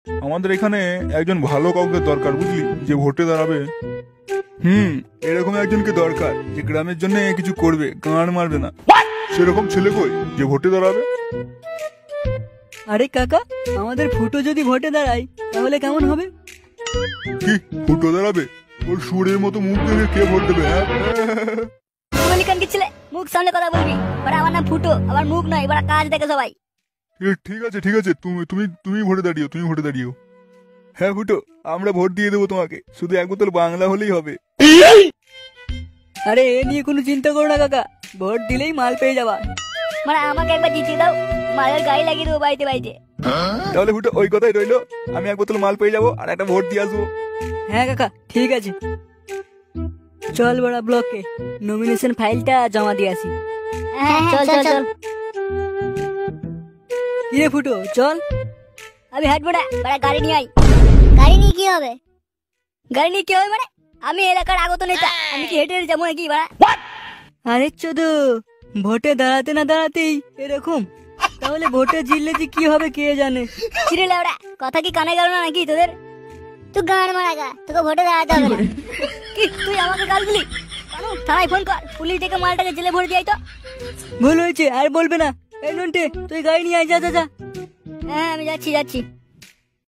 আমাদের এখানে একজন ভালো কাউকে দরকার, বুঝলি, যে ভোটে দাঁড়াবে। এরকম একজনকে দরকার যে গ্রামের জন্য কিছু করবে, গাঁড় মারবে না। সেরকম ছেলে কই যে ভোটে দাঁড়াবে? আরে কাকা, আমাদের ফুটো যদি ভোটে দাঁড়ায় তাহলে কেমন হবে? কি ফুটো দাঁড়াবে? ওর সুরের মতো মুখ দেখে কে ভোট দেবে? হ্যাঁ, কি ছেলে, মুখ সামনে কথা বলবি। বাড়া আমার নাম ফুটো, আমার মুখ নয়, বাড়া কাজ দেখে সবাই। ঠিক আছে ঠিক আছে, তুমি তুমি তুমি ভোটে দাঁড়িও, তুমি ভোটে দাঁড়িও। হ্যাঁ ফুটো, আমরা ভোট দিয়ে দেবো তোমাকে, শুধু এক বোতল বাংলা হলেই হবে। আরে এ নিয়ে কোনো চিন্তা করো না কাকা, ভোট দিলেই মাল পেয়ে যাবা। মানে আমাকে একবার জিতিয়ে দাও, মালের গাড়ি লাগিয়ে দেবো বাড়িতে বাড়িতে। তাহলে ফুটো ওই কথাই রইলো, আমি এক বোতল মাল পেয়ে যাবো আর একটা ভোট দিয়ে আসবো। হ্যাঁ কাকা ঠিক আছে, চল বড়া ব্লকে নমিনেশন ফাইলটা জমা দিয়ে আসি। হ্যাঁ চল চল চল। কিরে ফুটো চল। আমি হাঁটবো না, বাড়া গাড়ি নিয়ে আই। গাড়ি নিয়ে কি হবে? গাড়ি নিয়ে কি হবে মানে? আমি এলাকার আগত নেতা, আমি কি হেঁটে হেঁটে যাবো নাকি বাড়া? আরে চোদো, ভোটে দাঁড়াতে না দাঁড়াতেই এরকম, তাহলে ভোটে জিতলে যে কি হবে কে জানে। চিরে লাউড়া, কথা কি কানে গেল না নাকি তোদের? তুই গাড় মারা গা, তোকে ভোটে দাঁড়াতে হবে না। কি তুই আমাকে গাল দিলি? থানায় ফোন কর, পুলিশ ডেকে মালটাকে জেলে ভরে দিই তো। ভুল হয়েছে আর বলবে না। এই নন্টে তুই গাড়ি নিয়ে আয়, যা যা যা। হ্যাঁ আমি যাচ্ছি যাচ্ছি।